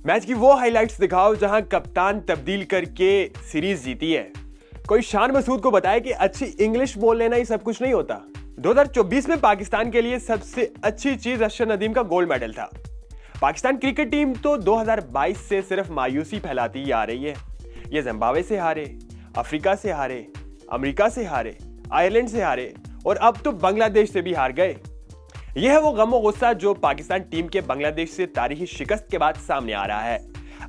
Match की वो highlights दिखाओ जहां कप्तान तब्दील करके सीरीज जीती है। कोई शान मसूद को बताए कि अच्छी इंग्लिश बोल लेना ही सब कुछ नहीं होता। 2024 में पाकिस्तान के लिए सबसे अच्छी चीज अरशद नदीम का गोल्ड मेडल था। पाकिस्तान क्रिकेट टीम तो 2022 से सिर्फ मायूसी फैलाती ही आ रही है। ये जिम्बाब्वे से हारे, अफ्रीका से हारे, अमेरिका से हारे, आयरलैंड से हारे और अब तो बांग्लादेश से भी हार गए। यह है वो गम और गुस्सा जो पाकिस्तान टीम के बांग्लादेश से तारीखी शिकस्त के बाद सामने आ रहा है।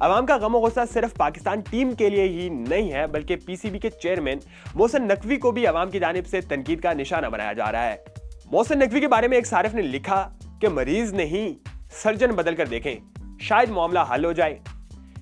अवाम का गम और गुस्सा सिर्फ पाकिस्तान टीम के लिए ही नहीं है, बल्कि पीसीबी के चेयरमैन मोहसिन नकवी को भी अवाम की जानिब से तनकीद का निशाना बनाया जा रहा है। मोहसिन नकवी के बारे में एक सारिफ ने लिखा कि मरीज नहीं, सर्जन बदल कर देखें, शायद मामला हल हो जाए।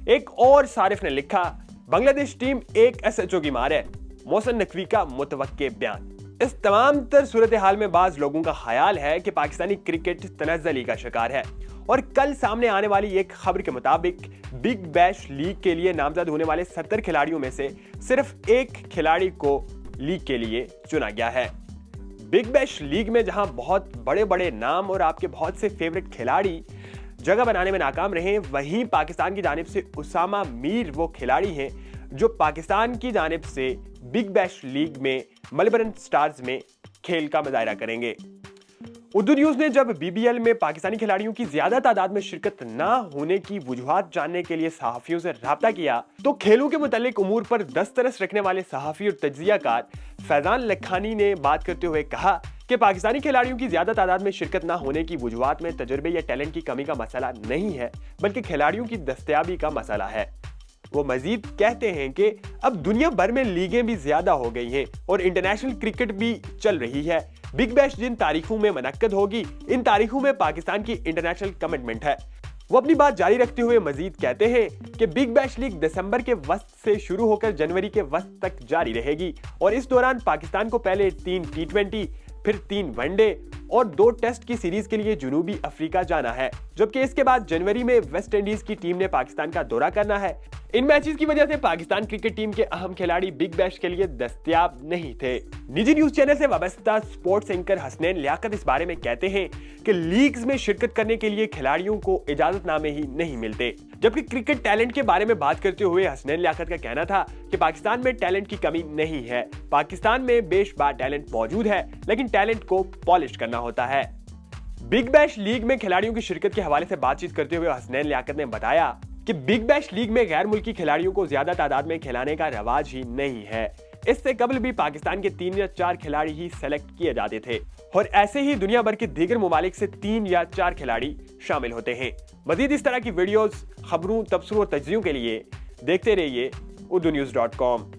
एक और सारिफ ने लिखा, बांग्लादेश टीम एक एसएचओ की मार है। मोहसिन नकवी का मुतवक्के बयान। इस तमाम तर सूरत हाल में बाज लोगों का ख्याल है कि पाकिस्तानी क्रिकेट तनज़्ज़ुली का शिकार है और कल सामने आने वाली एक खबर के मुताबिक बिग बैश लीग के लिए नामजद होने वाले 70 खिलाड़ियों में से सिर्फ एक खिलाड़ी को लीग के लिए चुना गया है। बिग बैश लीग में जहां बहुत बड़े बड़े नाम और आपके बहुत से फेवरेट खिलाड़ी जगह बनाने में नाकाम रहे, वहीं पाकिस्तान की जानिब से उसामा मीर वो खिलाड़ी हैं जो पाकिस्तान की जानिब से बिग बैश लीग में मेलबर्न स्टार्स में खेल का मुजाहरा करेंगे। उर्दू न्यूज ने जब बीबीएल में पाकिस्तानी खिलाड़ियों की ज्यादा तादाद में शिरकत ना होने की वजूहात जानने के लिए सहाफियों से राब्ता किया तो खेलों के मुतालिक उमूर पर दस्तरस रखने वाले सहाफी और तज्जियाकार फैजान लखानी ने बात करते हुए कहा कि पाकिस्तानी खिलाड़ियों की ज्यादा तादाद में शिरकत ना होने की वजूहात में तजुर्बे या टैलेंट की कमी का मसला नहीं है, बल्कि खिलाड़ियों की दस्तयाबी का मसला है। वो मजीद कहते हैं कि अब दुनिया भर में लीगें भी ज्यादा हो गई हैं और इंटरनेशनल क्रिकेट भी चल रही है। बिग बैश जिन तारीखों में मुनक्कद होगी, इन तारीखों में पाकिस्तान की इंटरनेशनल कमिटमेंट है। वो अपनी बात जारी रखते हुए मजीद कहते हैं कि बिग बैश लीग दिसंबर के वस्त से शुरू होकर जनवरी के वस्त तक जारी रहेगी और इस दौरान पाकिस्तान को पहले 3 T20, फिर 3 वनडे और 2 टेस्ट की सीरीज के लिए जनूबी अफ्रीका जाना है, जबकि इसके बाद जनवरी में वेस्ट इंडीज की टीम ने पाकिस्तान का दौरा करना है। इन मैचेस की वजह से पाकिस्तान क्रिकेट टीम के अहम खिलाड़ी बिग बैश के लिए दस्तयाब नहीं थे। निजी न्यूज चैनल से वाबस्ता स्पोर्ट्स एंकर हसनैन लियाकत इस बारे में कहते हैं कि लीग्स में शिरकत करने के लिए खिलाड़ियों को इजाजतनामे ही नहीं मिलते, जबकि क्रिकेट टैलेंट के बारे में बात करते हुए हसनैन लियाकत का कहना था कि पाकिस्तान में टैलेंट की कमी नहीं है। पाकिस्तान में बेशुमार टैलेंट मौजूद है, लेकिन टैलेंट को पॉलिश करना होता है। बिग बैश लीग में खिलाड़ियों की शिरकत के हवाले से बातचीत करते हुए हसनैन लियाकत ने बताया कि बिग बैश लीग में गैर मुल्की खिलाड़ियों को ज्यादा तादाद में खिलाने का रवाज ही नहीं है। इससे कबल भी पाकिस्तान के 3 या 4 खिलाड़ी ही सेलेक्ट किए जाते थे और ऐसे ही दुनिया भर के दीगर ममालिक से 3 या 4 खिलाड़ी शामिल होते हैं। मजीद इस तरह की वीडियोस, खबरों, तबसरों और तज्जियों के लिए देखते रहिए urdunews.com।